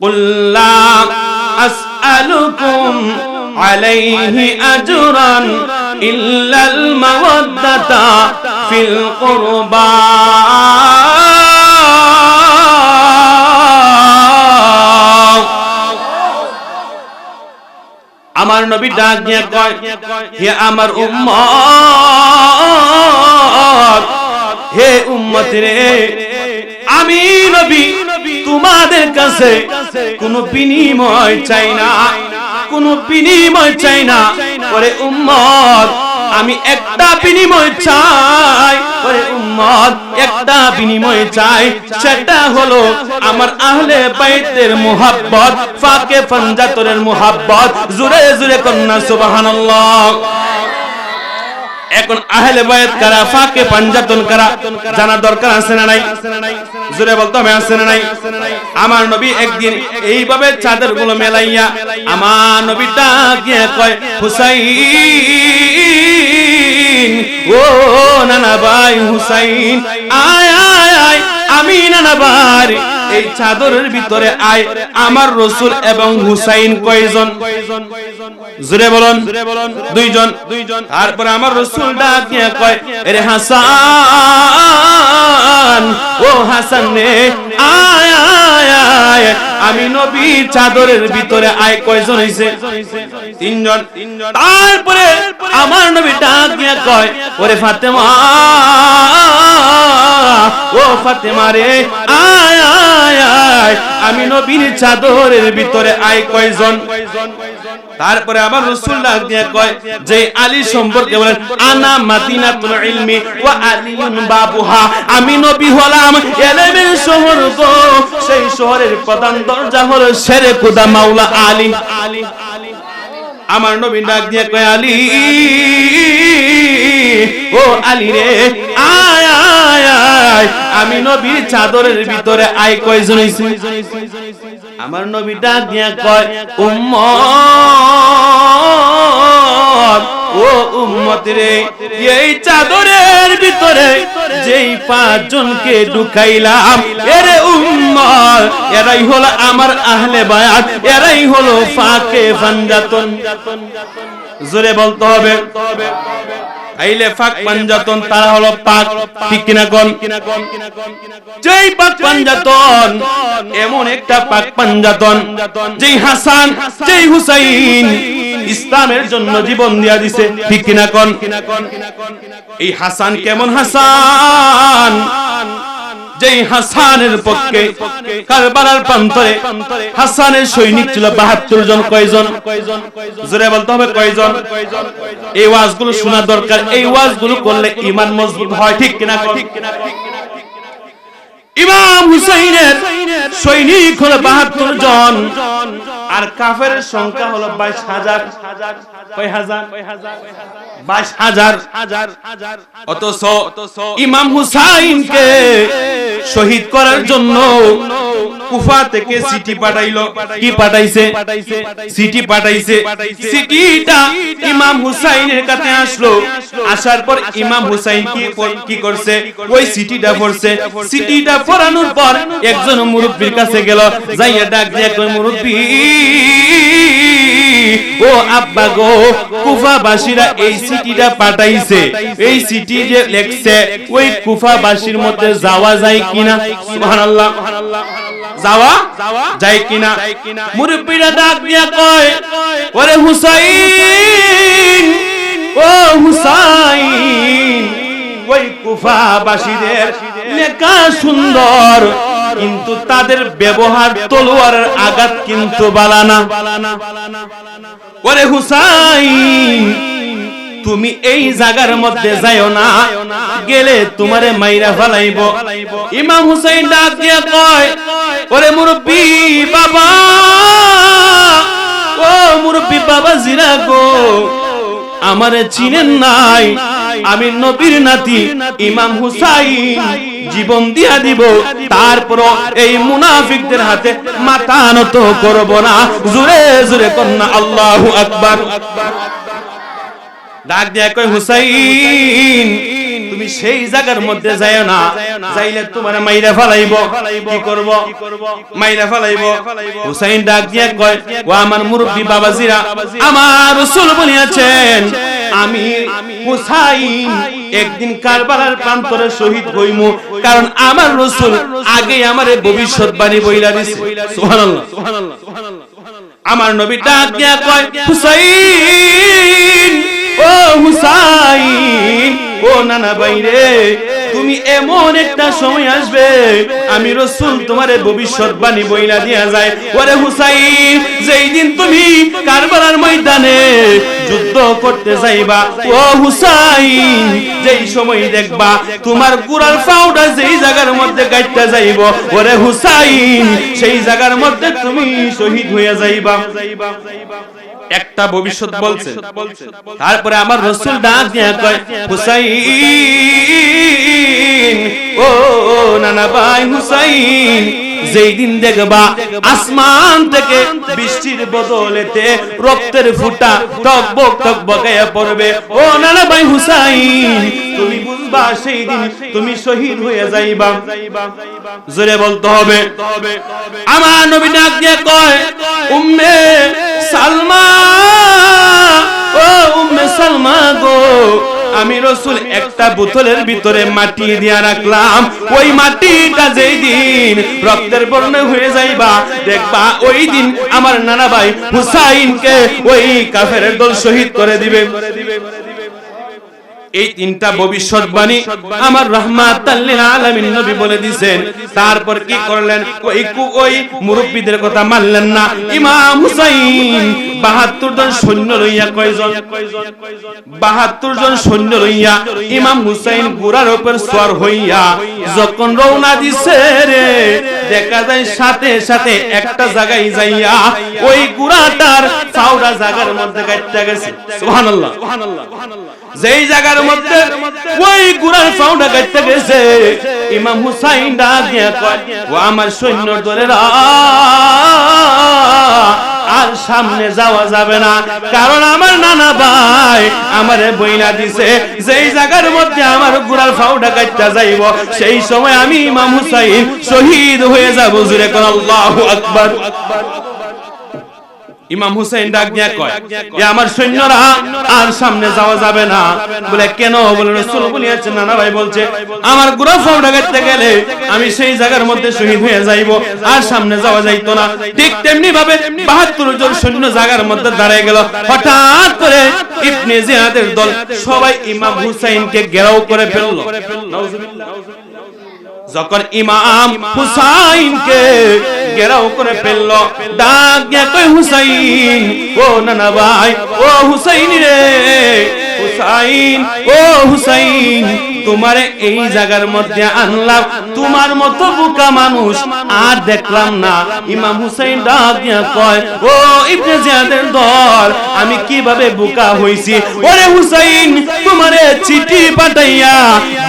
কুল লা আসআলুকুম আলাইহি আজরান ইল্লাল মাওয়াদ্দাতা ফিল কুরবা। আমার নবী ডাক দিয়ে কয়, হে আমার উম্মত, হে উম্মত রে, আমি নবী তোমাদের কাছে কোনো বিনিময় চাই না, কোনো বিনিময় চাই না। ওরে উম্মত, আমি একটা বিনিময় চাই, ওরে উম্মত একটা বিনিময় চাই, সেটা হলো আমার আহলে বাইতের মুহাব্বত, ফাকে পাঞ্জাতনের মুহাব্বত। জোরে জোরে কন্যা সুবহানাল্লাহ। এখন আহলে বাইত কারা, ফাকে পাঞ্জাতন কারা জানা দরকার আছে না নাই? জোরে বলতে হবে, আছে না নাই? আমার নবী একদিন এইভাবে চাদর গুলো মেলাইয়া আমার নবী ডাকিয়ে কয়, হুসাইন, ও নানা ভাই হুসাইন, আয় আয় আয়, আমি নানা ভাই এই চাদরের ভিতরে আয়। আমার রাসূল এবং হুসাইন কয়জন? জোরে বলুন, দুইজন। তারপরে আমার রাসূল ডাকিয়ে কয়, আরে হাসান, ও হাসান রে, আয় আয় আয়, আমি নবীর চাদরের ভিতরে আয়। কয়জন হইছে? তিনজন। তারপরে আমার নবী ডাকিয়ে কয়, ওরে ফাতেমা, ও ফাতেমা রে, আয় আয় আয়, আমি নবীর চাদরের ভিতরে আয়। কয়জন? তারপরে আবার রাসূল ডাক দিয়ে কয়, যে আলী সম্পর্কে বলেন, আনা মাদিনাতুল ইলমি ওয়া আলিয়ুন বাবুহা, আমি নবী হলাম ইলমের শহর গো, সেই শহরের প্রধান দরজা হলো শেরে খুদা মাওলা আলী। আমার নবী ডাক দিয়ে কয়, আলী, ও আলী রে, আয় আয় আয়, আমি নবীর চাদরের ভিতরে আয়। কয়জন হইছে? আমার নবী ডাক দিয়ে কয়, উম্মত, ও উম্মত রে, এই চাদরের ভিতরে যেই পাঁচজনকে ঢুকাইলাম, এরে উম্মত, এরাই হলো আমার আহলে বায়াত, এরাই হলো ফাকে পাঞ্জাতন। জোরে বলতে হবে। আইলে ফাক পাঞ্জাতন, তারা হলো পাক, ঠিক কিনা কোন? যেই পাক পাঞ্জাতন, এমন একটা পাক পাঞ্জাতন, যেই হাসান, যেই হুসাইন ইসলামের জন্য জীবন দিয়া দিছে, ঠিক কিনা কোন? এই হাসান কেমন হাসান? যেই হাসানের পক্ষে কারবালার প্রান্তরে হাসানের সৈনিক ছিল ৭২ জন। কয়জন? জোরে বলতে হবে, কয়জন? এই ওয়াজগুলো শোনা দরকার, এই ওয়াজগুলো করলে ঈমান মজবুত হয়, ঠিক কিনা? ইমাম হুসাইনের সৈনিক হলো ৭২ জন, আর কাফেরের সংখ্যা হলো ২২,০০০। কয় হাজার? ২২,০০০। অথচ ইমাম হুসাইনকে শহীদ করার জন্য কুফা থেকে চিঠি পাঠাইলো। কি পাঠাইছে? চিঠি পাঠাইছে। চিঠিটা ইমাম হুসাইনের কাছে আসলো। আসার পর ইমাম হুসাইন কি করছে? ওই চিঠিটা পড়ছে। চিঠিটা পড়ানোর পর একজন মুরব্বির কাছে গেল, যাইয়া ডাক দিয়ে কয়, মুরব্বি, ও আব্বা গো, কুফাবাসীরা এই চিঠিটা পাঠাইছে, এই চিঠি যে লেখছে ওই কুফাবাসীর মধ্যে যাওয়া যায় কিনা? সুবহানাল্লাহ, যাওয়া যায় কিনা? মুরব্বিরা ডাক দিয়া কয়, ওরে হুসাইন, ও হুসাইন, ওই কুফাবাসীদের লেখা সুন্দর, কিন্তু তাদের ব্যবহার তলোয়ারের আঘাত কিন্তু বালানা। ওরে হুসাইন, তুমি এই জায়গার মধ্যে যাইও না, গেলে তোমারে মাইরা ফেলাইব। ইমাম হুসাইন ডাক দিয়া কয়, ওরে মুরব্বি বাবা, ও মুরব্বি বাবা জিরা গো, আমারে চিনেন নাই, আমি নবীর নাতি ইমাম হুসাইন, জীবন দিয়া দিব, তারপর এই মুনাফিকদের হাতে মাথা নত করব না। জোরে জোরে কন্যা আল্লাহু আকবার। ডাক দিয়া কয়, হুসাইন, তুমি সেই জায়গার মধ্যে যাও না, যাইলে তোমার মাইরা ফেলাইব। কি করব? মাইরা ফেলাইব। হুসাইন ডাক দিয়ে কয়, ও আমার মুরব্বি বাবাজিরা, আমার রাসূল বলিয়াছেন আমি হুসাইন একদিন কারবালার প্রান্তরে শহীদ হইমু, কারণ আমার রাসূল আগে আমারে ভবিষ্যৎবাণী বইলা দিছে। সুবহানাল্লাহ। আমার নবী ডাক দিয়া কয়, হুসাইন, ও হুসাইন, ও নানা বাইরে, তুমি এমন একটা সময় আসবে আমি রাসূল তোমারে ভবিষ্যৎবাণী বইলা দিয়া যায়। ওরে হুসাইন, যেই দিন তুমি কারবালার ময়দানে যুদ্ধ করতে যাইবা, ও হুসাইন, যেই সময় দেখবা তোমার গুরার পাউডা যেই জায়গার মধ্যে গাইতে যাইব, ওরে হুসাইন, সেই জায়গার মধ্যে তুমি শহীদ হইয়া যাইবা। একটা ভবিষ্যৎ বলছে। তারপরে আমার রাসূল ডাক দিয়া কয়, হুসাইন, ও নানা ভাই হুসাইন, যেই দিন দেখবা আসমান থেকে বৃষ্টির বদলেতে রক্তের ফুটা টকবক টকবকায়া পড়বে, ও নানা ভাই হুসাইন, তুমি বুঝবা সেই দিন তুমি শহীদ হয়ে যাইবা। জোরে বলতে হবে। আমার নবী ডাক দিয়ে কয়, উম্মে সালমা, ও উম্মে সালমা গো, আমি রাসূল একটা বোতলের ভিতরে মাটি দিয়া রাখলাম, ওই মাটিটা যেই দিন রক্তের বর্ণ হয়ে যাইবা, দেখবা ওই দিন আমার নানা ভাই হুসাইনকে ওই কাফেরের দল শহীদ করে দিবে। এই তিনটা ভবিষ্যৎবাণী আমার রাহমাতাল লিল আলামিন নবী বলে দিয়েছেন। তারপর কি করলেন? ওই মুরব্বিদের কথা মানলেন না। ইমাম হুসাইন ৭২ জন সৈন্য লইয়া, কয়জন? ৭২ জন সৈন্য লইয়া ইমাম হুসাইন ঘোড়ার উপর সওয়ার হইয়া যখন রওনা দিছে রে, দেখা যায় সাথে সাথে একটা জায়গায় যাইয়া ওই ঘোড়াটার পাউডা জায়গার মধ্যে কাটতে গেছে। সুবহানাল্লাহ। যেই জায়গার মধ্যে ওই ঘোড়ার পাউডা কাটতে গেছে, ইমাম হুসাইন ডাক দিয়া কয়, ও আমার সৈন্য দলেরা, আর সামনে যাওয়া যাবে না, কারণ আমার নানা ভাই আমারে বইলা দিছে যেই জায়গার মধ্যে আমার ঘোড়ার পাউডা কাটতে যাইব, সেই সময় আমি ইমাম হুসাইন শহীদ হয়ে যাব। জোরে কোন আল্লাহু আকবার। ইমাম হুসাইন ডাক দিয়া কয়, এ আমার সৈন্যরা, আর সামনে যাওয়া যাবে না। বলে কেন? বলে রাসূল বলিয়াছেন, নানা ভাই বলছে আমার ঘোড়া পাউডা কাটতে গেলে আমি সেই জায়গার মধ্যে শহীদ হয়ে যাইব, আর সামনে যাওয়া যাইতো না। ঠিক তেমনি ভাবে ৭২ জন সৈন্য জায়গার মধ্যে দাঁড়িয়ে গেল। হঠাৎ করে ইবনে জিয়াদের দল সবাই ইমাম হুসাইনকে ঘেরাও করে ফেলল। নাউজুবিল্লাহ। যখন ইমাম হুসাইনকে ঘেরাও করে ফেলল, ডাক দিয়ে কয়, হুসাইন, ও নানা ভাই, ও হুসাইন রে, হুসাইন, ও হুসাইন, তোমারে এই জায়গার মধ্যে আনলাম, তোমার মতো বোকা মানুষ আর দেখলাম না। ইমাম হুসাইন ডাক দিয়া কয়, ও ইবনে জিয়াদের দল, আমি কিভাবে বোকা হইছি? ওরে হুসাইন, তোমারে চিঠি পাঠাইয়া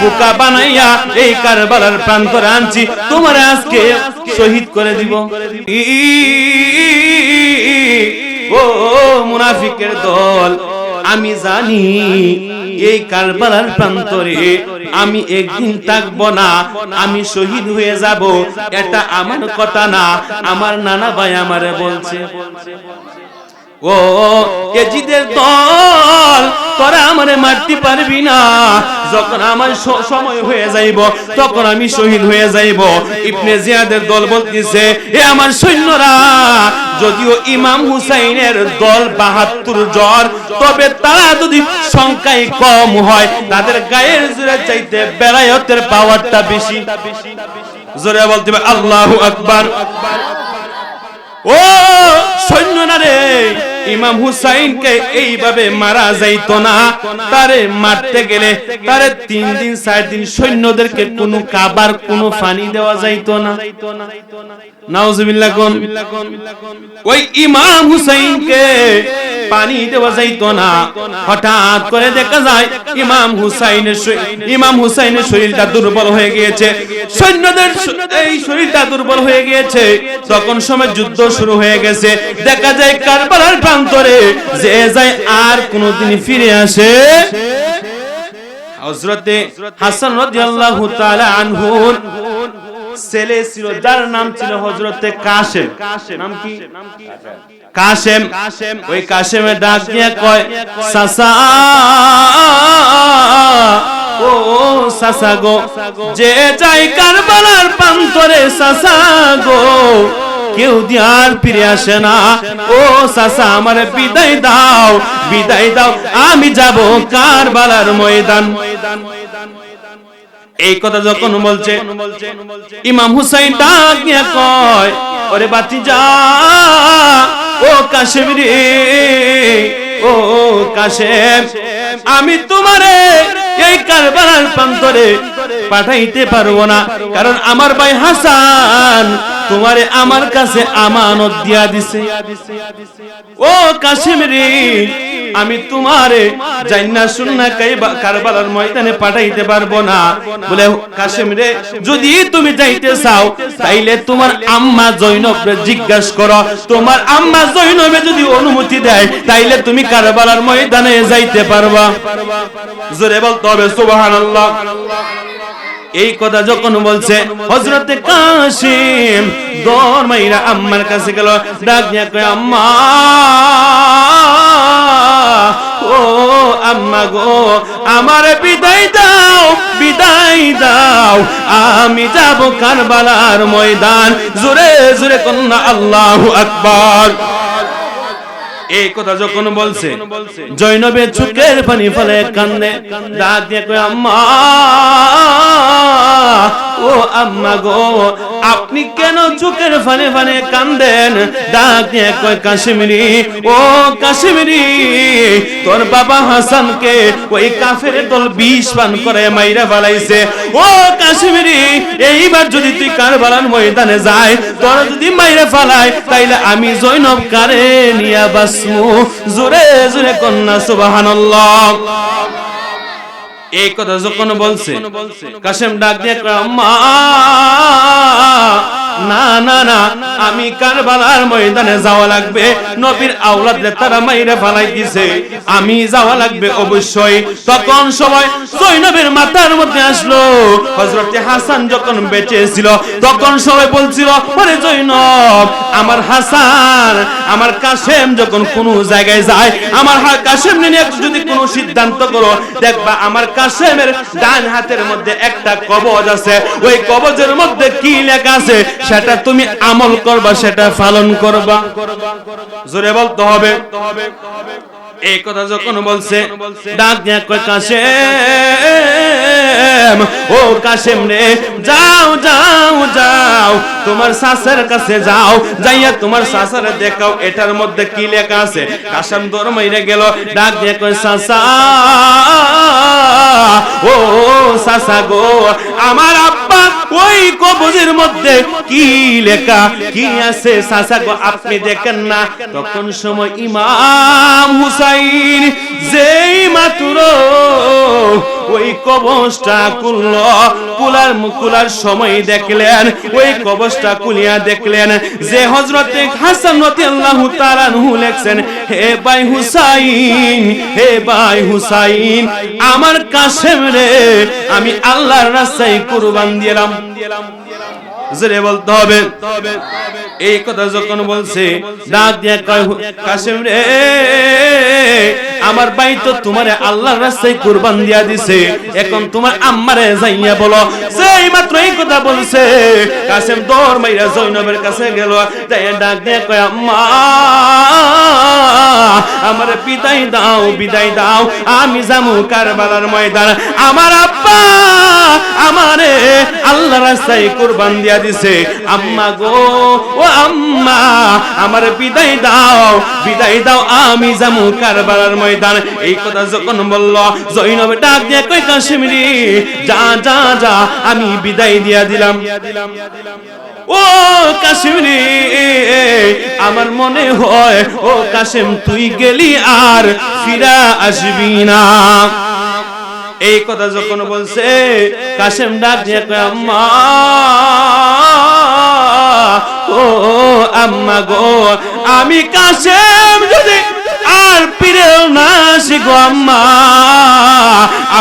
বোকা বানাইয়া এই কারবালার প্রান্তরে আনছি, তোমারে আজকে শহীদ করে দিব। ও মুনাফিকের দল, আমি জানি এই কারবালার প্রান্তরে আমি একদিন থাকবো না, আমি শহীদ হয়ে যাব। এটা আমার কথা না, আমার নানা ভাই আমারে বলছে। ও এজিদের দল, তোরা আমারে মারতে পারবি না, যখন আমার সময় হয়ে যাইব তখন আমি শহীদ হয়ে যাইব। ইবনে জিয়াদের দল বলতেছে, এ আমার সৈন্যরা, যদিও ইমাম হুসাইনের দল ৭২ জন, তবে তারা যদি সংখ্যায় কম হয়, তাদের গায়ের জোরে চাইতে বেলায়েতের পাওয়ারটা বেশি। জোরে বলতে হবে আল্লাহু আকবার। ও সৈন্যরা রে, ইমাম হুসাইনকে এইভাবে মারা যাইতো না, তারে মারতে গেলে তারে ৩ দিন ৪ দিন সৈন্যদেরকে কোনো খাবার কোনো পানি দেওয়া যাইতো না। নাউজুবিল্লাহ। কোন ওই ইমাম হুসাইনকে পানি দেওয়া যাইতো না। হঠাৎ করে দেখা যায় ইমাম হুসাইনের শরীরটা দুর্বল হয়ে গিয়েছে, সৈন্যদের এই শরীরটা দুর্বল হয়ে গিয়েছে। তখন সময় যুদ্ধ শুরু হয়ে গেছে। দেখা যায় কারবালার প্রান্তরে যে যায় আর কোনদিন ফিরে আসে। হযরতে হাসান রাদিয়াল্লাহু তাআলা আনহু ছেলে ছিল, যার নাম ছিল হযরতে কাসেম। নাম কি? কাসেম। ওই কাসেমে ডাক দিয়ে কয়, চাচা ও চাচা গো, যে যাই কারবালার প্রান্তরে চাচা গো, কেউ দিয়ার ফিরে আসে না। ও চাচা আমারে বিদায় দাও, বিদায় দাও, আমি যাব কারবালার ময়দান। এই কথা যখন বলছে, ইমাম হুসাইন ডাক দিয়ে কয়, ওরে বাতিজা, ও কাশেম রে, ও কাশেম, আমি তোমারে এই কারবালার প্রান্তরে পাঠাইতে পারবো না, কারণ আমার ভাই হাসান তোমারে আমার কাছে আমানত দিয়া দিছে। ও কাশেম রে, আমি তোমারে জান্না সুন্না কারবালার ময়দানে পাঠাইতে পারবো না। বলে, কাশেম রে, যদি তুমি যাইতে চাও তাইলে তোমার আম্মা জৈনবরে জিজ্ঞাসা করো, তোমার আম্মা জৈনবে যদি অনুমতি দেয় তাইলে তুমি কারবালার ময়দানে যাইতে পারবা। জোরে বলতে হবে সুবহানাল্লাহ। এই কথা যখন বলছে, হযরতে কাসেম দৌড় মাইরা আম্মার কাছে গেল, ডাক দিয়া কয়, আম্মা, ও আম্মা গো, আমারে বিদায় দাও, বিদায় দাও, আমি যাব কারবালার ময়দান। জোরে জোরে কন্যা আল্লাহু আকবার। এই কথা যখন বলছে, জৈনবে চোখের পানি ফেলে কান্দে, ডাক দিয়ে কয়, আম্মা, ও আম্মা গো, আপনি কেন চোখের ফানে ফানে কান্দেন? ডাক দিয়ে কয়, কাশ্মীরি, ও কাশ্মীরি, তোর বাবা হাসানকে ওই কাফের দল বিষ পান করে মাইরা ফেলাইছে। ও কাশ্মীরি, এইবার যদি তুই কারবালার ময়দানে যায়, তোর যদি মাইরা ফেলায়, তাইলে আমি জৈনব কারে নিয়া বাসমু। জোরে জোরে কন্যা সুবহানাল্লাহ। এই কথা যখন বলছে, কাসেম ডাক দিয়ে কয়, আম্মা, না না না, আমি কারবালার ময়দানে যাওয়া লাগবে, নবীর আওলাদরে তারা মাইরে ফেলাই দিছে, আমি যাওয়া লাগবে অবশ্যই। তখন সবাই জৈনবের মাথার মধ্যে আসলো, হযরতে হাসান যখন বেঁচে ছিল তখন সবাই বলছিল, আরে জৈনব, আমার হাসান, আমার কাসেম যখন কোনো জায়গায় যায়, আমার কাসেম নিয়ে যদি কোনো সিদ্ধান্ত করো, দেখবা আমার কাসেমের ডান হাতের মধ্যে একটা কবজ আছে, ওই কবজের মধ্যে কি লেখা আছে সেটা তুমি আমল করবা, সেটা পালন করবা। জোরে বলতে হবে। এই কথা যখন বলছে, ডাক দিয়ে কয়, কাসেম, ও কাসেম রে, যাও যাও যাও, তোমার চাচার কাছে যাও, যাইয়া তোমার চাচারে দেখাও এটার মধ্যে কি লেখা আছে। কাসেম দৌড় মাইরে গেল, ডাক দিয়ে কয়, চাচা, ও চাচা গো, আমার আব্বা ওই কবজের মধ্যে কি লেখা, কি আছে চাচা গো, আপনি দেখেন না। তখন সময় ইমাম হুসাইন যেই মাত্র ওই কবজটা কুলার সময় দেখলেন, ওই কবজটা কুলিয়া দেখলেন যে হযরতে হাসান রাদিয়াল্লাহু তাআলা আনহু লেখছেন, হে ভাই হুসাইন, হে ভাই হুসাইন, আমার কাসেম রে আমি আল্লাহর রাস্তায় কুরবান দিলাম। জোরে বলতে হবে। এই কথা যখন বলছে, ডাক দিয়ে কয়, কাসেম রে, আমার ভাই তো তোমারে আল্লাহর রাস্তায় কুরবান দিয়া দিছে, এখন তোমার আম্মারে যাইয়া বলো। সেই মাত্র এই কথা বলছে, কাসেম দৌড় মাইরা জৈনবের কাছে গেল, তাই ডাক দিয়ে কয়, আম্মা, আমারে বিদায় দাও, বিদায় দাও, আমি যামু কারবালার ময়দান। আমার আব্বা আমারে আল্লাহর রাস্তায় কুরবান দিয়া দিছে, আম্মা গো, ও আম্মা, আমারে বিদায় দাও, বিদায় দাও, আমি যামু কারবালার ময়দান। এই কথা যখন বলল, জৈনব ডাক দিয়ে কয়, কাশ্মীরি, যা যা যা, আমি বিদায় দিয়া দিলাম। ও কাশ্মীরি, আমার মনে হয় ও কাসেম তুই গেলি আর ফিরা আসবি না। এই কথা যখন বলছে, কাসেম ডাক দিয়ে কয়, আম্মা, ও আম্মা গো, আমি কাসেম যদি আর ফিরেও না হাসি গো আম্মা,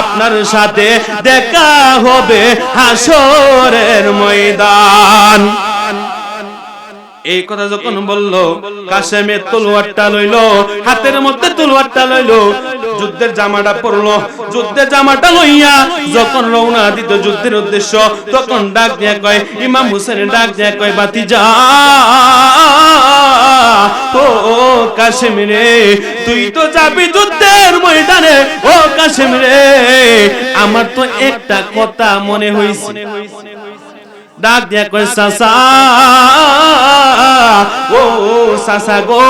আপনার সাথে দেখা হবে হাসরের ময়দান। এই কথা যখন বলল, কাশেমের তলোয়ারটা লইল, হাতের মধ্যে তলোয়ারটা লইল, যুদ্ধের জামাটা পরলো, যুদ্ধের জামাটা লইয়া যখন রওনা দিত যুদ্ধের উদ্দেশ্য, তখন ডাক দিয়া কয়, ইমাম হোসেন ডাক দিয়া কয়, বাতিজা ও কাশেম রে, তুই তো যাবি যুদ্ধের ময়দানে, ও কাশেম রে, আমার তো একটা কথা মনে হইছে। ডাক দিয়া কয়, চাচা ও চাচা গো,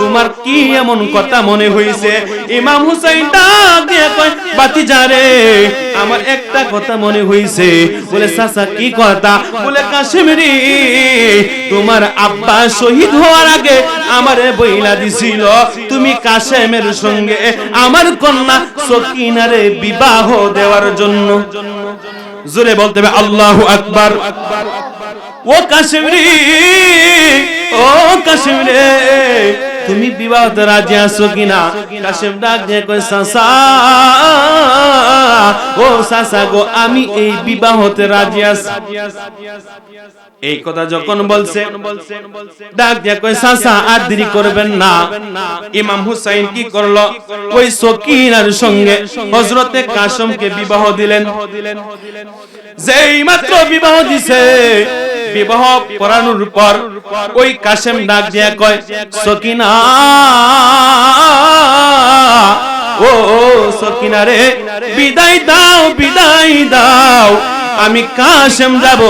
তোমার কি এমন কথা মনে হইছে? ইমাম হুসাইন ডাক দিয়া কয়, বাতিজা রে, আমার একটা কথা মনে হইছে। বলে, চাচা কি কথা? বলে, কাশেম রে, তোমার আব্বা শহীদ হওয়ার আগে আমারে বইলা দিছিল তুমি কাশেমের সঙ্গে আমার কন্যা সকিনারে বিবাহ দেওয়ার জন্য। জোরে বলতে হবে আল্লাহু আকবার। ও কাশেম রে, ও কাশেম রে, তুমি বিবাহতে রাজি আছো কিনা? কাশেম ডাক দিয়ে কয়, চাচা ও চাচা গো, আমি এই বিবাহতে রাজি আছি। এই কথা যখন বলছে, ডাক দিয়ে কয়, চাচা আর দেরি করবেন না। ইমাম হুসাইন কি করলো? ওই সকিনার সঙ্গে হযরতে কাশেমকে বিবাহ দিলেন। যেই মাত্র বিবাহ দিছে, বিবাহ পড়ানোর পর ওই কাশেম ডাক দিয়া কয়, সকিনা ও সকিনা রে, বিদায় দাও, বিদায় দাও, আমি কাশেম যাব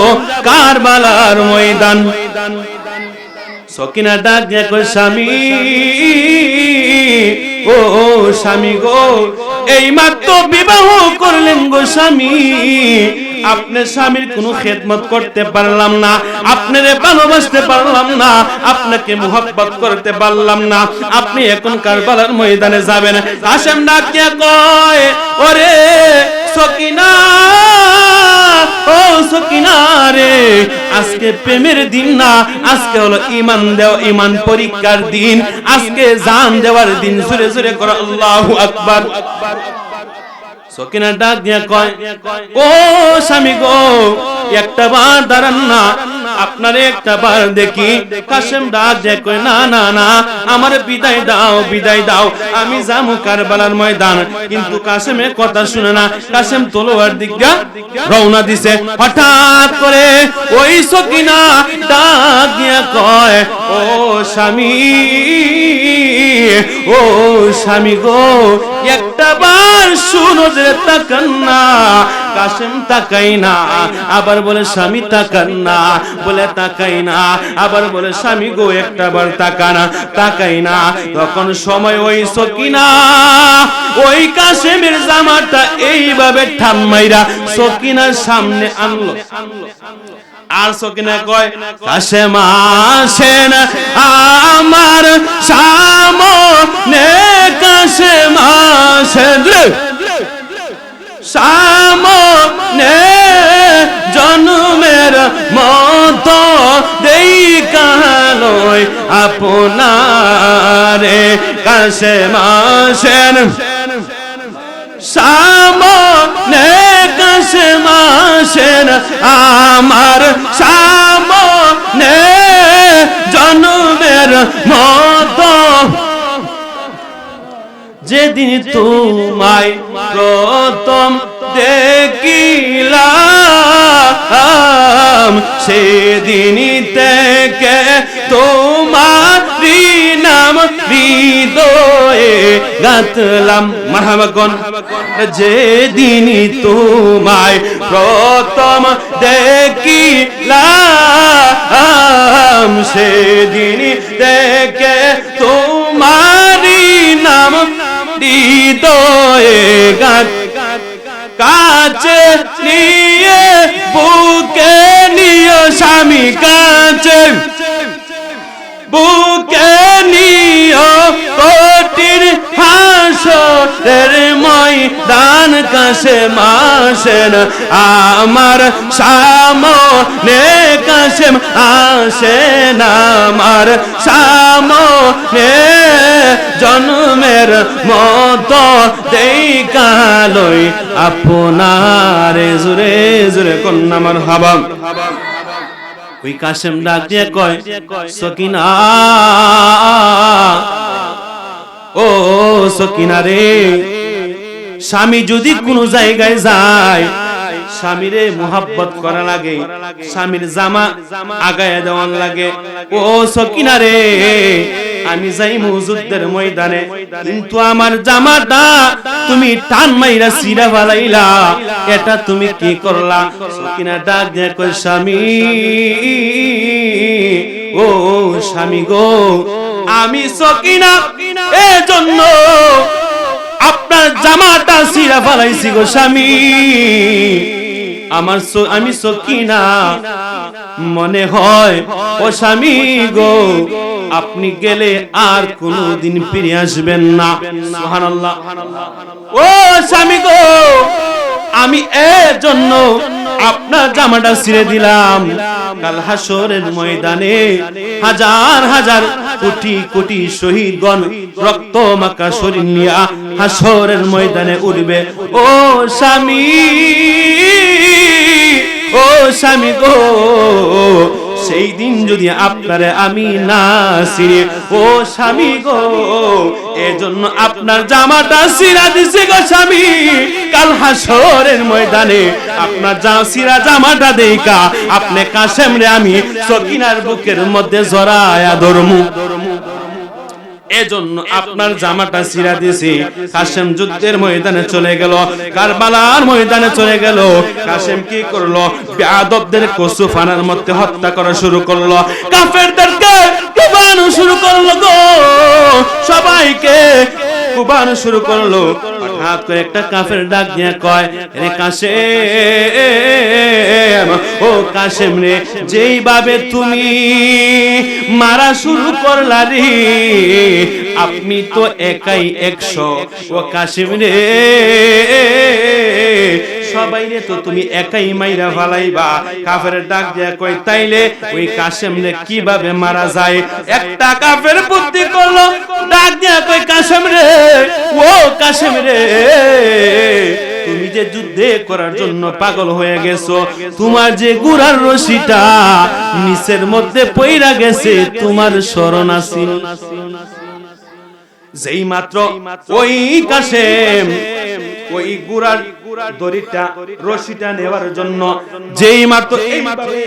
কারবালার ময়দান। সকিনা ডাক দিয়া কয়, স্বামী ও স্বামী গো, এই মাত্র বিবাহ করলেন গো স্বামী, আপনার স্বামীর কোনো খেদমত করতে পারলাম না, আপনারে ভালোবাসতে পারলাম না, আপনাকে মুহাব্বত করতে পারলাম না, আপনি এখন কারবালার ময়দানে যাবেন। কাশেম ডাক দিয়া কয়, ওরে সকিনা ও সকিনা রে, আজকে প্রেমের দিন না, আজকে হলো ঈমান দেওয়া, ঈমান পরীক্ষার দিন, আজকে জান দেওয়ার দিন। জোরে জোরে করো আল্লাহু আকবার। সকিনা ডাক দিয়া কয়, ও স্বামী গো, একটা বার দাঁড়ান না, আপনারে একটা বার দেখি। কাশেম ডাক দিয়া কয়, না না না, আমার বিদায় দাও, বিদায় দাও, আমি যাবো কারবালার ময়দান। কিন্তু কাশেমের কথা শুনে না, কাশেম তলোয়ার দিকে রওনা দিছে। হঠাৎ করে ওই সকিনা ডাক দিয়া কয়, ও স্বামী, ও স্বামী গো, একটা বার শুনো যে, তাকান না। কাশেম তাকাই না, আবার বলে স্বামী তাকান না, বলে তাকাই না, আবার বলে স্বামী গো একটা বার তাকানা, তাকাই না। তখন সময় ওই সকিনা ওই কাশেমের জামাটা এইভাবে ঠাম্মাইরা সকিনার সামনে আনলো। আর সকিনা কয়, কাশেম আসেন আমার সামনে, কাশেম আসেন সামনে, জন্মের মতো দেখালয় আপনারে, কাশেম আসেন সামনে, কাশেম আসেন আমার সামনে, জন্মের মতো। যেদিন তোমায় প্রথম দেখিলাম, সেদিন থেকে তোমারি নাম হৃদয়ে গাঁথলাম। মারহাবা কোন। যেদিন তোমায় প্রথম দেখিলাম, সেদিন থেকে তোমারি নাম হৃদয়ে গাঁথ, কাছে নিয়ে বুকে নিয়ে স্বামী, কাছে বুকে নিয়ে কঠিন হাসরের ময়দান, কাশেম আসেন আমার সামনে, কাশেম আসেন আমার সামনে, জন্মের মতো দেখালই আপনারে জোরে জোরে কন্যা মারহাবা। ওই কাশেম ডাক দিয়ে কয় সকিনা, ও সকিনা রে, স্বামী যদি কোন জায়গায় যায় স্বামীরে মুহাব্বত করা লাগে, স্বামীর জামা আগায় দেওয়ান লাগে। ও সকিনা রে, আমি যাই যুদ্ধের ময়দানে, কিন্তু আমার জামাটা তুমি টান মাইরা ছিঁড়া ফেলাইলা, এটা তুমি কি করলা? সকিনা ডাক দিয়ে কয় স্বামী, ও স্বামী গো, আমি সকিনা এজন্য আপনার জামাটা ছিঁড়া ফেলাইছি গো স্বামী। আমি সকিনা, মনে হয় ও স্বামী গো আপনি গেলে আর কোনদিন ফিরে আসবেন না। সুবহানাল্লাহ। ও স্বামী গো, আমি এর জন্য আপনার জামাটা ছিঁড়ে দিলাম, কাল হাসরের ময়দানে হাজার হাজার কোটি কোটি শহীদগণ রক্ত মাখা শরীর নিয়ে হাসরের ময়দানে উঠবে। ও স্বামী, ও স্বামী গো, সেই দিন যদি আপনারে আমি না ছিঁড়ে, ও স্বামী গো, এজন্য আপনার জামাটা ছিঁড়া দিছে গো স্বামী, কাল হাসরের ময়দানে আপনার ছিঁড়া জামাটা দেইকা আপনি কাশেম রে আমি সকিনার বুকের মধ্যে জড়ায়া ধরমু। এজন্য আপনার জামাটা ছিঁড়া দিয়েছি। কাশেম যুদ্ধের ময়দানে চলে গেল, কারবালার ময়দানে চলে গেল। কাশেম কি করলো? বেয়াদবদের কসু ফানার মধ্যে হত্যা করা শুরু করলো, কাফেরদেরকে কুবানো শুরু করলো গো, সবাইকে কুবানো শুরু করলো। হঠাৎ করে একটা কাফের ডাক দিয়ে কয়, রে কাশেম, ও কাশেম রে, যেইভাবে তুমি মারা শুরু করলা রে, আপনি তো একাই 100। ও কাশেম রে, সবাই রে তো তুমি একাই মাইরা ফালাইবা। কাফের ডাক দিয়া কই, তাইলে ওই কাশেম রে কিভাবে মারা যায়? একটা কাফের বুদ্ধি করলো, ডাক দিয়া কই, কাশেম রে, ও কাশেম রে, তুমি যে যুদ্ধে করার জন্য পাগল হয়ে গেছো, তোমার যে গুড়ার রশিটা নিচের মধ্যে পইরা গেছে, তোমার স্মরণ আছে? যেই মাত্র ওই কাশেম ওই গুড়ার দড়িটা রশিটা নেওয়ার জন্য যেই মাত্র এইভাবে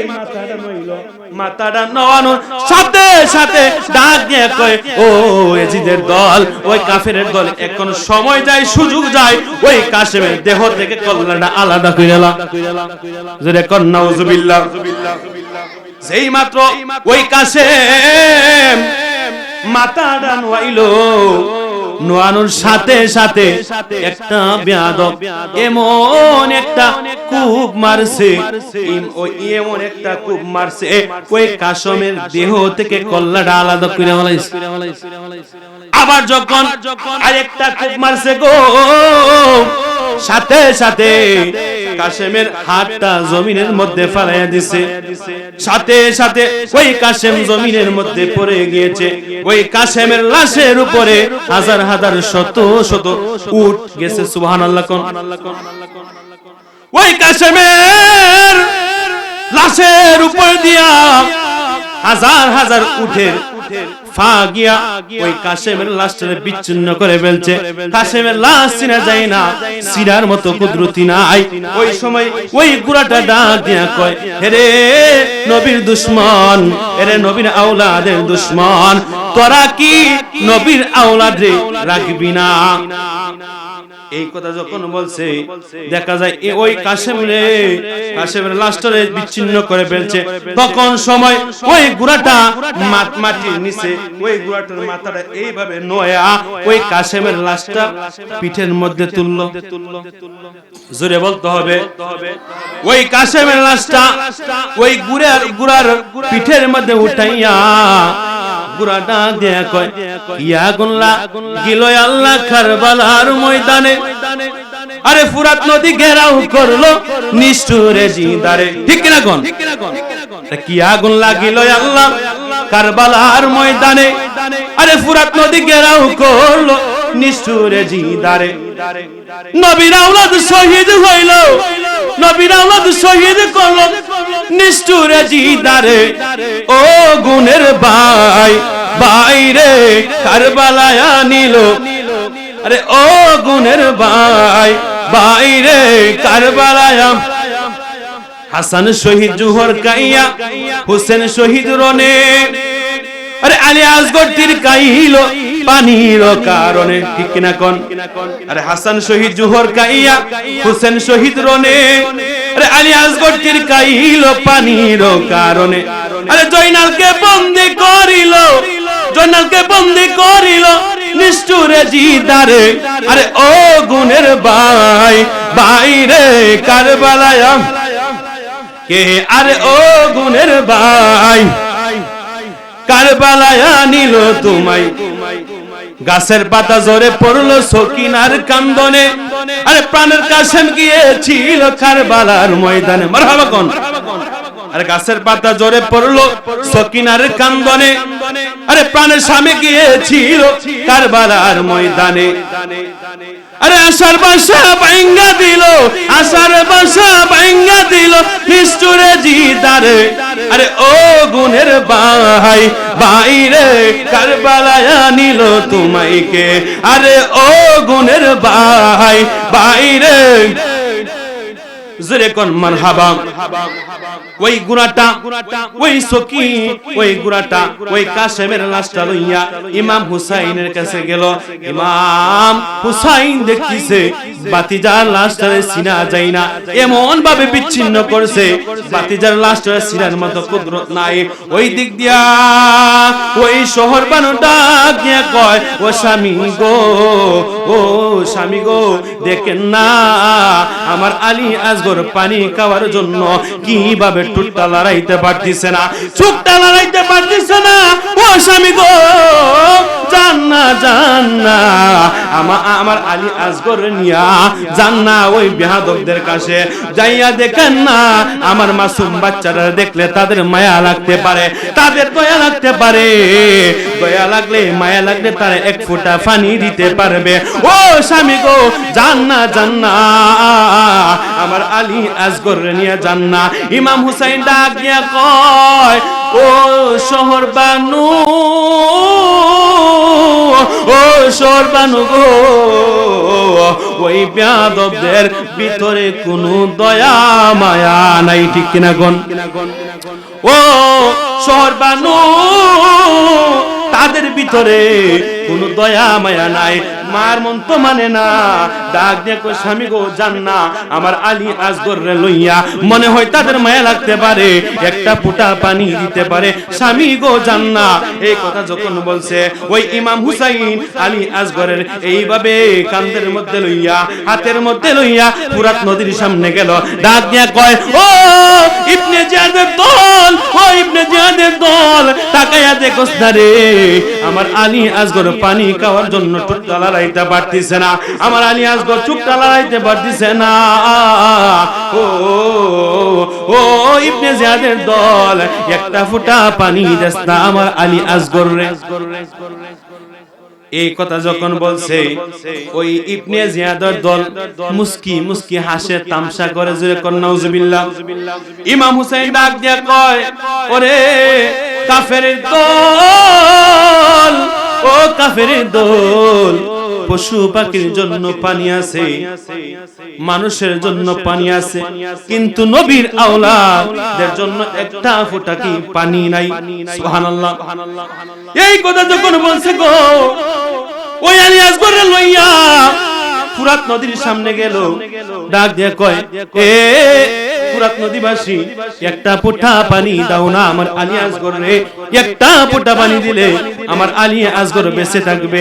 মাথাটা নওয়ানোর সাথে সাথে ডাক দিয়ে কয়, ও এজিদের দল, ওই কাফেরের দল, এখন সময় যায়, সুযোগ যায়, ওই কাশেমের দেহ থেকে কল্লাটা আলাদা কইরা জোরে কর নাউজুবিল্লাহ। যেই মাত্র ওই কাশেম মাথাটা নোয়াইলো, নোয়ানোর সাথে সাথে একটা বেয়াদব এমন একটা কূপ মারছে, এমন একটা কূপ মারছে, ওই কাশেমের দেহ থেকে কল্লাটা আলাদা করে ফেলাইছে। আবার যখন আরেকটা কূপ মারছে গো, সাথে সাথে কাশেমের হাতটা জমিনের মধ্যে ফেলাইয়া দিছে, সাথে সাথে ওই কাশেম জমিনের মধ্যে পড়ে গিয়েছে। ওই কাশেমের লাশের উপরে হাজার হাজার শত শত উট গেছে। সুবহানাল্লাহ। ওই কাশেমের লাশের উপর দিয়া হাজার হাজার উটের ফা গিয়া ওই কাশেমের লাশটাকে বিচ্ছিন্ন করে ফেলছে। কাশেমের লাশ চিনা যায় না, সিরার মতো কুদরতি নাই। ওই সময় ওই গুড়াটা ডাক দিয়া কয়, হেরে নবীর দুশমন, হেরে নবীর আওলাদের দুশমন, তোরা কি নবীর আওলাদে রাখবি না? এই কথা যখন বলছে, দেখা যায় ওই কাশেমের লাশটারে বিচ্ছিন্ন করে ফেলছে। তখন সময় ওই গুড়াটা মাটির নিচে, ওই গুড়াটার মাথাটা এইভাবে নয়া ওই কাশেমের লাশটা পিঠের মধ্যে তুললো। জোরে বলতে হবে। ওই কাশেমের লাশটা ওই গুড়ার পিঠের মধ্যে উঠাইয়া গুড়াটা দেয়া কয়, ইয়া গুল্লা গিলয় আল্লাহ কারবালার ময়দানে, আরে ফুরাত নদী ঘেরাও করলো নিষ্ঠুরে জিদারে। ঠিক কিনা কোন? কি আগুন লাগিল আল্লাহ কারবালার ময়দানে আরে ফুরাত নদী ঘেরাও করলো নিষ্ঠুরে জিদারে নবীর আওলাদ শহীদ হইল নবীর আওলাদ শহীদ করলো নিষ্ঠুরে জিদারে ও গুণের ভাই বাইরে কারবালায় নিল আরে ও গুণের ভাই বাইরে কারবালায় হাসান শহীদ জুহর কাইয়া হোসেন শহীদ রনে আরে আলী আসগর তীর কাইলো পানির কারণে ঠিক কিনা কোন আরে হাসান শহীদ জুহর কাইয়া হোসেন শহীদ রনে আরে আলী আসগর তীর কাইলো পানির কারণে আরে জয়নালকে বন্দী করিল জয়নালকে বন্দী করিল নিষ্ঠুরে জিদারে আরে ও গুণের ভাই বাইরে কারবালায় কে আরে ও গুণের ভাই কারবালায় নিল তোমায় গাছের পাতা জোরে পড়লো সকিনার কান্দনে আরে প্রাণের কাশেম গিয়েছিল কারবালার ময়দানে মারহাবা কোন আরে গাছের পাতা জোরে পড়লো সকিনার কান্দনে আরে প্রাণের স্বামী গিয়েছিল কারবালার ময়দানে আরে আশার বাসা ভাঙ্গা দিল আশার বাসা ভাঙ্গা দিল নিষ্ঠুরে জিদারে আরে ও গুণের ভাই বাইরে কারবালায় নিল তোমাইকে আরে ও গুণের ভাই বাইরে জোরে কোন মারহাবা ওই গুনাটা ওই সকি ওই গুনাটা ওই কাশেমের লাশটা লইয়া ইমাম হুসাইনের কাছে গেল ইমাম হুসাইন দেখতেছে বাতিজার লাশটারে চিনা যায় না এমন ভাবে বিচ্ছিন্ন করছে বাতিজার লাশটারে চিনার মতো কুদরত নাই ওই দিক দিয়া ওই শহর বানু ডাক দিয়া কয় ও স্বামী গো দেখেন না আমার আলী আসগর পানি খাওয়ার জন্য কিভাবে টুটটা লড়াইতে পারতেছে না চুপটা লড়াইতে পারতেছে না ও স্বামী গো জান্না আমার আলী আসগর নিয়া জান্না ওই বেহাদবদের কাছে যাইয়া দেখেন না আমার মাসুম বাচ্চারা দেখলে তাদের মায়া লাগতে পারে তাদের দয়া লাগতে পারে দয়া লাগলে মায়া লাগলে তারা এক ফোঁটা পানি দিতে পারবে ও স্বামী গো জান্না আমার আলী আসগর নিয়া জান্না ইমাম হুসাইন ডাক দিয়া কয় ও শহর বানু গো ওই বেয়াদবদের ভিতরে কোনো দয়া মায়া নাই ঠিক কিনা গন ও শহর বানু তাদের ভিতরে কোনো দয়া মায়া নাই মার মন তো মানে না ডাক দেখো স্বামী গো জান্না আমার আলী আসগর রে লইয়া মনে হয় তাদের মায়া লাগতে পারে একটা ফোঁটা পানি দিতে পারে স্বামী গো জান্না এই কথা যখন বলছে ওই ইমাম হুসাইন আলী আসগরের এইভাবে কান্দের মধ্যে লইয়া হাতের মধ্যে লইয়া ফুরাত নদীর সামনে গেল ডাক দিয়া কয় ও ইবনে জিয়াদের দল ও ইবনে জিয়াদের দল তাকায়া দেখোস না রে আমার আলী আসগর পানি খাওয়ার জন্য টুকটা লড়াইতে পারতেছে না আমার আলী আসগর চুপটা লড়াইতে পারতেছে না ও ইবনে জিয়াদের দল একটা ফোঁটা পানি দেস না আমার আলী আসগর রে এই কথা যখন বলছে ওই ইবনে জিয়াদের দল মুস্কি হাসে তামসা করে জোরে কোন নাউজুবিল্লাহ ইমাম হুসাইন ডাক দিয়া কয় ওরে কাফেরের দল ও কাফেরের দল পশু পাখির জন্য পানি আছে মানুষের জন্য পানি আছে কিন্তু নবীর আওলাদের জন্য একটা ফোঁটা কি পানি নাই সুবহানাল্লাহ এই কথা যখন বলছে গো ওই আলী আসগরে লইয়া ফুরাত নদীর সামনে গেল ডাক দিয়ে কয় এ ফুরাত নদীবাসী একটা ফোঁটা পানি দাও না আমার আলী আসগর রে একটা ফোঁটা পানি দিলে আমার আলী আসগর বেঁচে থাকবে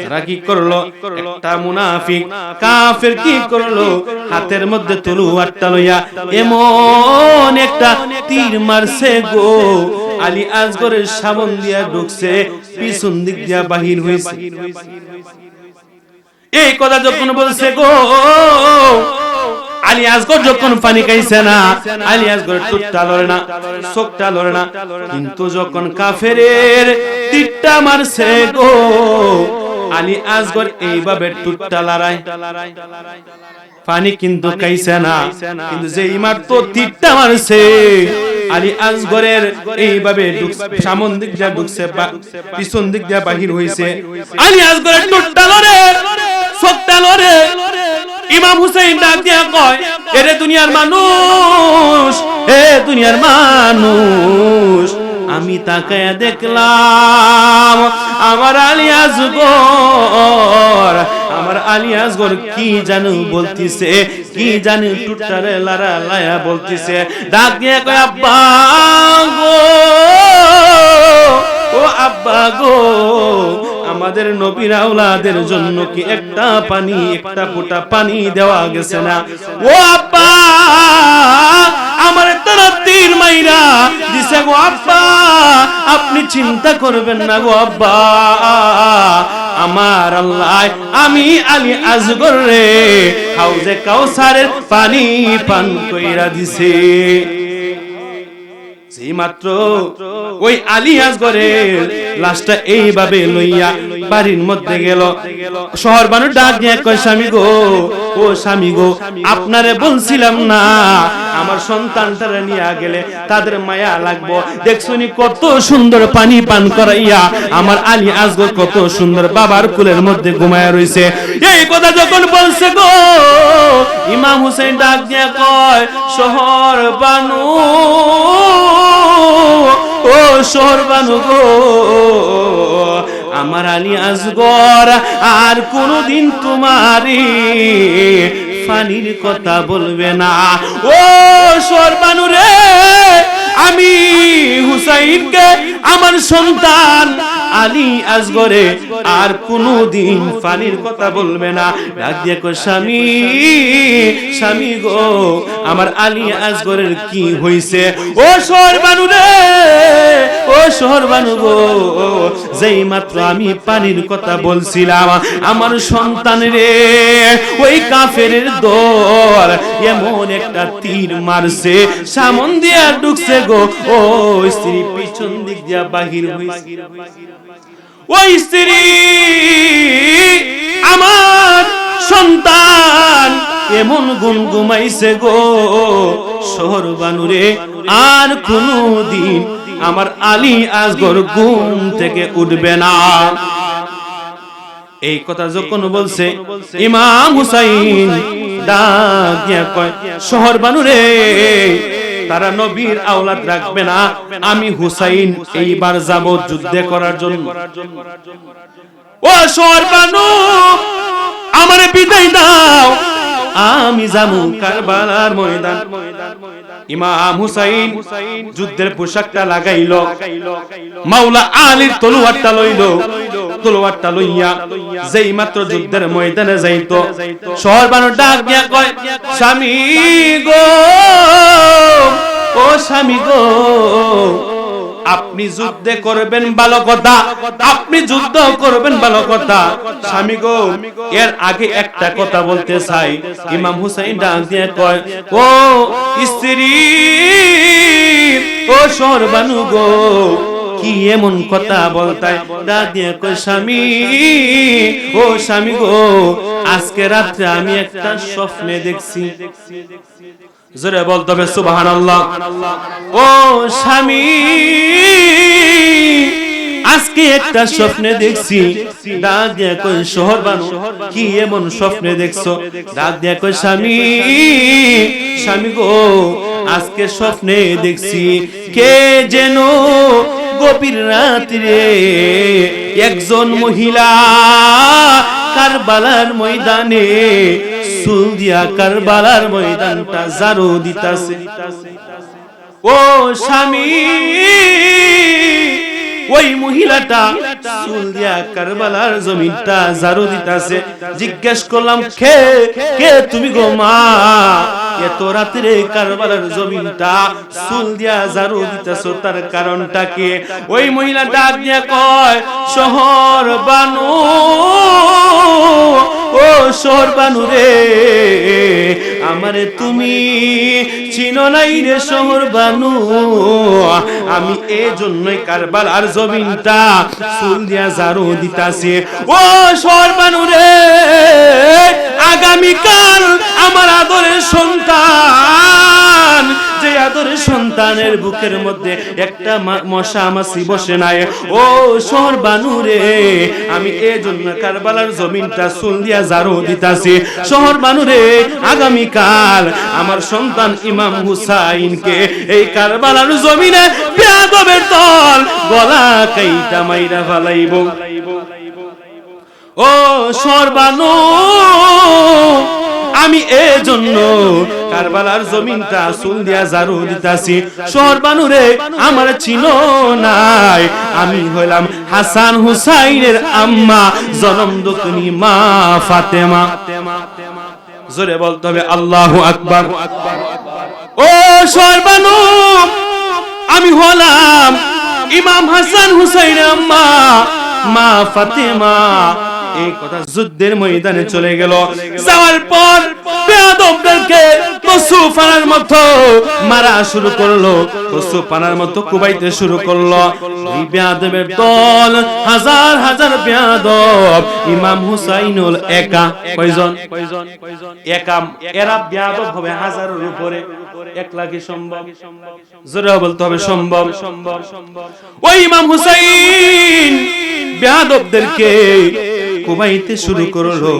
তারা কি করলো একটা মুনাফিক কাফের কি করলো হাতের মধ্যে তলোয়ারটা লইয়া এমন একটা তীর মারছে গো আলী আসগরের সামন দিয়া ঢুকছে পিছন দিক দিয়া বাহির হইছে এই কথা যখন বলছে গো আলী আসগর যখন পানি খাইছে না, আলী আসগর টুটটা লড়ে না, চোখটা লড়ে না, কিন্তু যখন কাফেরের তীরটা মারছে গো, আলী আসগর এইভাবে টুটটা লড়ায়, পানি কিন্তু খাইছে না, কিন্তু যেই মাত্র তীরটা মারছে আলী আসগরের এইভাবে সামন দিক দিয়ে ঢুকছে, পিছন দিক দিয়ে বাহির হইছে। আলী আসগরের টুটটা লড়ে, চোখটা লড়ে। ইমাম হুসাইন ডাক দিয়া কয়, এরে দুনিয়ার মানুষ, এ দুনিয়ার মানুষ, আমি তাকায়া দেখলাম আমার আলী আসগর, আমার আলী আসগর কি জানো বলতিছে, কি জানি টুটারে লারা লায়া বলতিছে। ডাক দিয়া কয়, আব্বা গো, ও আব্বা গো, আমাদের নবীর আওলাদের জন্য কি একটা পানি, একটা ফোঁটা পানি দেওয়া গেছে না? ও আব্বা, আমার তারা তীর মাইরা দিছে গো আব্বা, আপনি চিন্তা করবেন না গো আব্বা, আমার আল্লাহ আমি আলী আসগর রে হাউজে কাউসারের পানি পান কইরা দিছে। মাত্র ওই আলী আসগরের লাশটা এইভাবে লইয়া বাড়ির মধ্যে গেল। শহর বানু ডাক দিয়ে কয়, স্বামী গো, ও স্বামী গো, আপনারে বলছিলাম না আমার সন্তানটারে নিয়ে গেলে তাদের মায়া লাগবো, দেখছনি কত সুন্দর পানি পান করাইয়া আমার আলী আসগর কত সুন্দর বাবার কুলের মধ্যে ঘুমায়া রইছে। এই কথা যখন বলছে গো, ইমাম হুসাইন ডাক দিয়ে কয়, শহর বানু, ও শহর বানু গো, আমার আলী আসগর আর কোনদিন তোমারই পানির কথা বলবে না। ও শহর বানু রে, আমি হুসাইনকে আমার সন্তান আলী আসগরে আর কোনদিন পানির কথা বলবে না। ডাক দিয়ে কই, স্বামী, স্বামী গো, আমার আলী আসগরের কি হইছে? ও শহর বানু রে, ও শহর বানু গো, যেই মাত্র আমি পানির কথা বলছিলাম, আমার সন্তান রে ওই কাফেরের দল এমন একটা তীর মারছে, সামন দিয়া ঢুকছে গো, ও স্ত্রী পিছন দিক দিয়া বাহির হইছে। ওই স্ত্রী আমার সন্তান এমন গুমগুমাইছে গো, শহর বানুরে আর কোনদিন আমার আলী আসগর ঘুম থেকে উঠবে না। এই কথা যখন বলছে, ইমাম হুসাইন ডাক দিয়া কয়, শহর বানুরে, তারা নবীর আওলাদ রাখবে না, আমি হুসাইন এইবার যাব যুদ্ধে করার জন্য। ও শহর বানু, আমারে বিদায় দাও, আমি যাবো কারবালার ময়দান। ইমাম হুসাইন যুদ্ধের পোশাকটা লাগাইল, মাওলা আলীর তলোয়ারটা লইল, তলোয়ারটা লইয়া যেই মাত্র যুদ্ধের ময়দানে যাইতো, শহর বানু ডাক দিয়া কয়, স্বামী গো, ও স্বামী গো, আপনি যুদ্ধ করবেন ভালো কথা, আপনি যুদ্ধ করবেন ভালো কথা, স্বামী গো, এর আগে একটা কথা বলতে চাই। ইমাম হুসাইন ডাক দিয়ে কয়, ও স্ত্রী, ও শহর বানু গো, কি এমন কথা বলতাই? ডাক দিয়ে কয়, স্বামী, ও স্বামী গো, আজকে রাত্রে আমি একটা স্বপ্নে দেখছি। জোরে বলতে হবে সুবহানাল্লাহ। ও স্বামী, আজকে একটা স্বপ্নে দেখছি। ডাক দিয়ে কই, শহর বানু, কি এমন স্বপ্নে দেখছো? ডাক দিয়ে কই, স্বামী, স্বামী গো, আজকে স্বপ্নে দেখছি কে যেন গভীর রাত্রে একজন মহিলা কারবালার ময়দানে চুল দিয়া কারবালার ময়দানটা ঝাড়ু দিতাছে। ও স্বামী, ওই মহিলাটা চুল দিয়া কারবালার জমিনটা ঝাড়ু দিতাছে। জিজ্ঞেস করলাম, কে কে তুমি গো মা? এত রাত্রে কারবালার জমিনটা চুল দিয়া ঝাড়ু দিতাছো, তার কারণটা কি? ওই মহিলা ডাক দিয়া কয়, শহর বানু, ও শহর বানু রে, আমারে তুমি চিনো নাই রে শহর বানু, আমি এই জন্যই কারবালার জমিনটা চুল দিয়া ঝাড়ু দিতাছি। ও শহর বানু রে, আগামীকাল আমার আদরের সন্তান, যে আদরের সন্তানের বুকের মধ্যে একটা মশা মাছি বসে নাই, ও শহর বানু রে, আমি এই জন্য কারবালার জমিনটা চুল দিয়া ঝাড়ু দিতাছি। শহর বানু রে, আগামীকাল আমার সন্তান ইমাম হুসাইনকে এই কারবালার জমিনে বেয়াদবের দল গলা কাইটা মাইরা ফেলাইব। ও শহর বানু, আমি এই জন্য কারবালার জমিনটা চুল দিয়া ঝাড়ু দিতাছি। শহর বানু রে, আমার চিনো নাই, আমি হইলাম হাসান হুসাইনের আম্মা, জনম দুঃখিনী মা ফাতেমা। জোরে বলতে হবে আল্লাহু আকবার। ও শহর বানু, আমি হলাম ইমাম হাসান হুসাইনের আম্মা মা ফাতেমা। এই কথা যুদ্ধের ময়দানে চলে গেল। যাওয়ার পর বেয়াদবদেরকে পশু পানার মতো মারা শুরু করলো, পশু পানার মতো কুবাইতে শুরু করলো। এই বেয়াদবের দল, হাজার হাজার বেয়াদব, ইমাম হুসাইনুল একা। কয়জন? একা। এরা বেয়াদব হবে হাজারের উপরে, 1 লাখ সম্ভব? জোরে বলতে হবে সম্ভব। ওই ইমাম হুসাইন বেয়াদবদেরকে কুবাইতে শুরু করলো।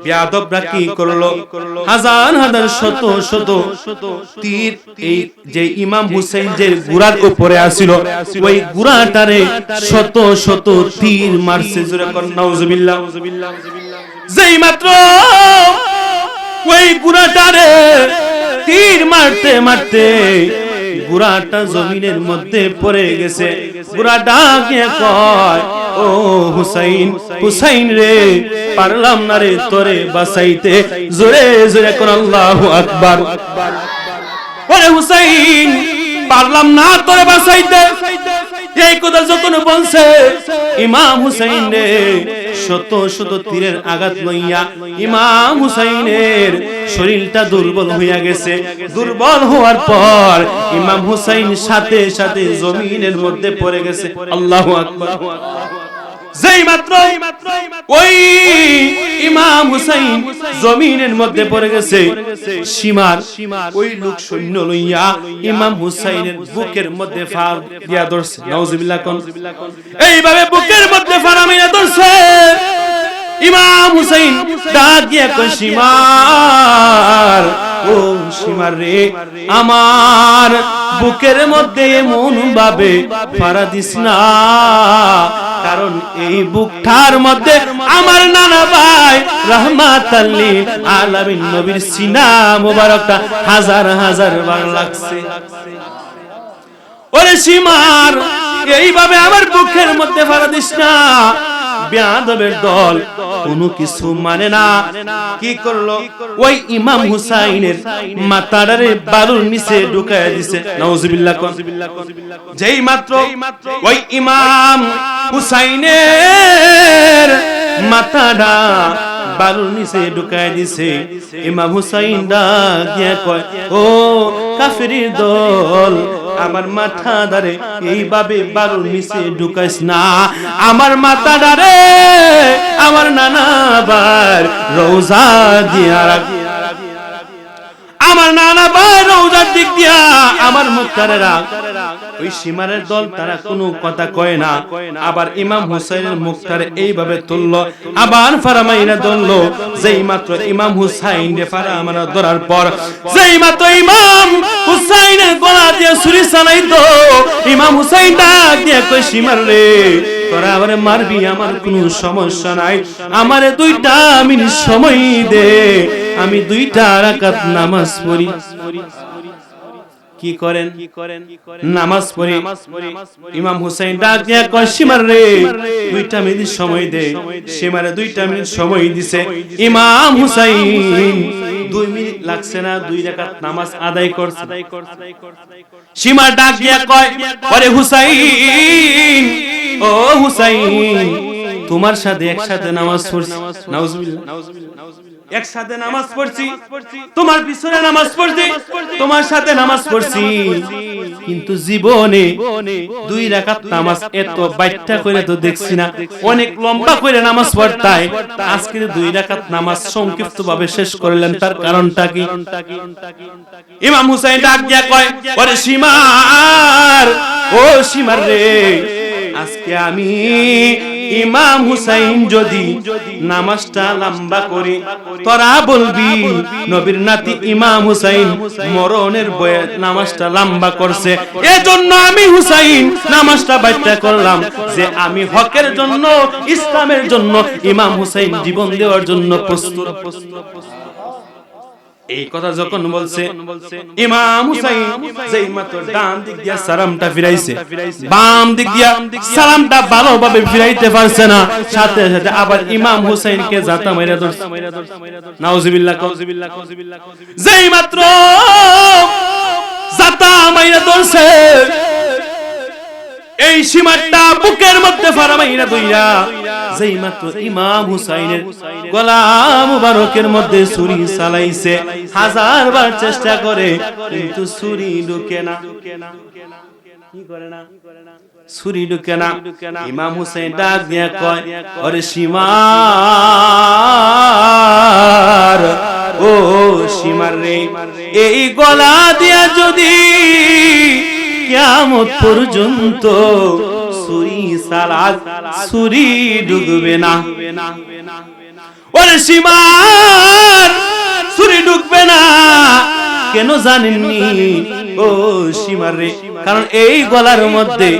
বেয়াদবরা কি করলো? হাজার হাজার শত শত তীর, এই যে ইমাম হুসাইন যে ঘোড়ার উপরে আসিল, ওই ঘোড়াটারে শত শত তীর মারছে। জোরে কোন নাউজুবিল্লাহ। যেই মাত্র ওই ঘোড়াটারে তীর মারতে মারতে ঘোড়াটা জমিনের মধ্যে পড়ে গেছে। ঘোড়াটা গিয়ে কয়, ও হুসাইন, হুসাইন রে, পারলাম না রে তোরে বাঁচাইতে। জোরে জোরে কোন আল্লাহু আকবার। ওরে হুসাইন, পারলাম না তোরে বাঁচাইতে। এই কথা যখন বলছে, ইমাম হুসাইন রে শত শত তীরের আঘাত লইয়া ইমাম হুসাইনের শরীরটা দুর্বল হইয়া গেছে। দুর্বল হওয়ার পর ইমাম হুসাইন সাথে সাথে জমিনের মধ্যে পড়ে গেছে। আল্লাহু আকবার। যেই মাত্র ওই ইমাম হুসাইন জমিনের মধ্যে পড়ে গেছে, সীমার ওই লোক সৈন্য লইয়া ইমাম হুসাইনের বুকের মধ্যে ফাড় দিয়া ধরছে। নাউজুবিল্লাহ কোন। এইভাবে বুকের মধ্যে ফাড়া মাইরা ধরছে। ইমাম হুসাইন ডাক দিয়া কয়, সীমার, ও সীমার রে, আমার বুকের মধ্যে এমন ভাবে ফাড়া দিস না, কারণ এই বুকটার মধ্যে আমার নানা ভাই রাহমাতাল লিল আলামিন নবীর সিনা মোবারকটা হাজার হাজার বার লাগছে। ওরে সীমার, এইভাবে আমার বুকের মধ্যে ফাড়া দিস না। বেয়াদবের দল কোনো কিছু মানে না। কি করলো? ওই ইমাম হুসাইনের মাথাটারে বালুর নিচে ঢুকায় দিছে। নাউজুবিল্লাহ। যেই মাত্র ওই ইমাম হুসাইনের মাথাটা বালুর নিচে ঢুকায় দিছে, ইমাম হুসাইন ডাক দিয়া কয়, ও কাফেরের দল, আমার মাথা দারে এইভাবে বালুর নিচে ঢুকাইস না। আমার মাথা দারে আমার নানা বার রওজা দিয়া রাখ। আমার নানা ভাই রওজার দিক দিয়া আমার মুখটারে রাখ। ওই সীমারের দল তারা কোনো কথা কয় না। আবার ইমাম হুসাইনের মুখটারে এইভাবে তুললো, আবার ফারামাইনা ধরলো। যেই মাত্র ইমাম হুসাইনের ফারামাইনা ধরার পর, যেই মাত্র ইমাম হুসাইনের গলা দিয়ে ছুরি চালাইতো, ইমাম হুসাইন ডাক দিয়ে কয়, সীমার রে, তোরা আমারে মারবি, আমার কোনো সমস্যা নাই, আমারে 2টা মিনিট সময় দে, আমি 2টা রাকাত নামাজ পড়ি। কি করেন? নামাজ পড়ি। ইমাম হুসাইন ডাক দিয়া কয়, সীমার রে, 2টা মিনিট সময় দে। সীমারে 2টা মিনিট সময় দিছে। ইমাম হুসাইন 2 মিনিট লাগছে না, 2 রাকাত নামাজ আদায় করছে। সীমা ডাক দিয়া কয়, ওরে হুসাইন, ও হুসাইন, তোমার সাথে একসাথে নামাজ পড়ছি। নাউজুবিল্লাহ। একসাথে নামাজ পড়ছি, তোমার পিছনে নামাজ পড়ছি, তোমার সাথে নামাজ পড়ছি, কিন্তু জীবনে 2 রাকাত নামাজ এত বাইটটা করে তো দেখছি না। অনেক লম্বা করে নামাজ পড়তাই, আজকে 2 রাকাত নামাজ সংক্ষিপ্ত ভাবে শেষ করলেন, তার কারণটা কি? ইমাম হুসাইন ডাক দিয়া কয়, ওরে সীমার, ও সীমার রে, আজকে আমি ইমাম হুসাইন যদি নামাজটা লম্বা করি, তোরা বলবি নবীর নাতি ইমাম হুসাইন মরণের বয়ে নামাজটা লম্বা করছে। এজন্য আমি হুসাইন নামাজটা বাইটা করলাম, যে আমি হকের জন্য, ইসলামের জন্য ইমাম হুসাইন জীবন দেওয়ার জন্য প্রস্তুত। এই কথা যখন বলছে, ইমাম হুসাইন যেই মাত্র ডান দিক দিয়া সালামটা ফিরাইছে, বাম দিক দিয়া সালামটা ভালোভাবে ফিরাইতে পারছে না, সাথে সাথে আবার ইমাম হুসাইনকে জাতা মাইরা ধরছে। নাউজুবিল্লাহ। যেই মাত্র জাতা মাইরা ধরছে, এই সীমাটা বুকের মধ্যে ফারামাইরা দইরা, যেই মাত্র ইমাম হুসাইনের গলা মুবারকের মধ্যে ছুরি চালাইছে, 1000 বার চেষ্টা করে কিন্তু ছুরি ঢুকে না। কি করে না? ছুরি ঢুকে না। ইমাম হুসাইন ডাক দিয়া কয়, ওরে সীমার, ও সীমার রে, এই গলা দিয়া যদি কিয়ামত পর্যন্ত ছুরি সালাত ছুরি ঢুকবে না। ওরে সীমার, ছুরি ঢুকবে না কেন জানেননি? ও সীমার রে, কারণ এই গলার মধ্যে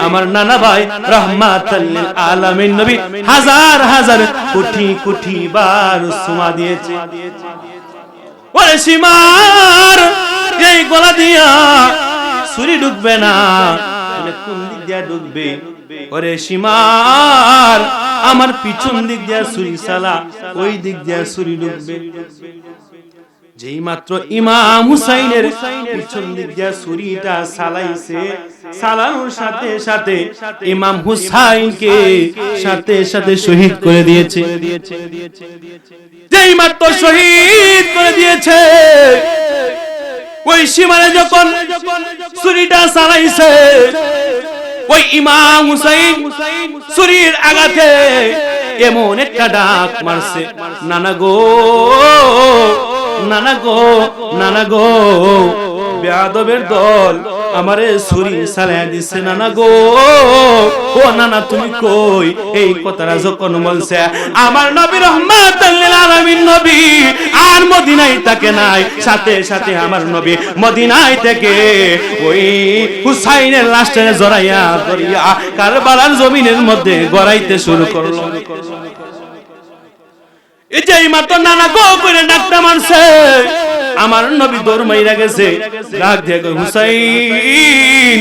আমার নানা ভাই রাহমাতাল লিল আলামিন নবী 1000 কোটি কোটি বার সুমা দিয়েছে। ওরে সীমার, এই গলা দিয়া ছুরি ঢুকবে না, কোন দিক দিয়া ঢুকবে? ওরে সীমার, আমার পিছন দিক দিয়া ছুরি চালা, ওই দিক দিয়া ছুরি ঢুকবে। যেই মাত্র ইমাম হুসাইনের পিছন দিক দিয়া ছুরিটা চালাইছে, চালানোর সাথে সাথে ইমাম হুসাইনকে সাথে সাথে শহীদ করে দিয়েছে। যেই মাত্র শহীদ করে দিয়েছে, ওই সীমানে যখন ছুরিটা চালাইছে, ওই ইমাম হুসাইন ছুরির আঘাতে এমন একটা ডাক মারছে, নানা গো, নানা গো, নানা গো, বেয়াদবের দল আমারে ছুরি চালাইয়া দিছে, নানা গো, ও নানা তুমি কই? এই কথাটা যখন বলছে, আমার নবী রাহমাতাল লিল আলামিন নবী আর মদিনায় থাকে নাই, সাথে সাথে আমার নবী মদিনায় থেকে ওই হুসাইনের লাশটা জড়াইয়া ধরিয়া কারবালার জমিনের মধ্যে গড়াইতে শুরু করলো। এই যে মাত্র নানা গো করে ডাকটা মারছে, আমার নবী দৌড় মাইরা গেছে, ডাক দিয়ে হুসাইন।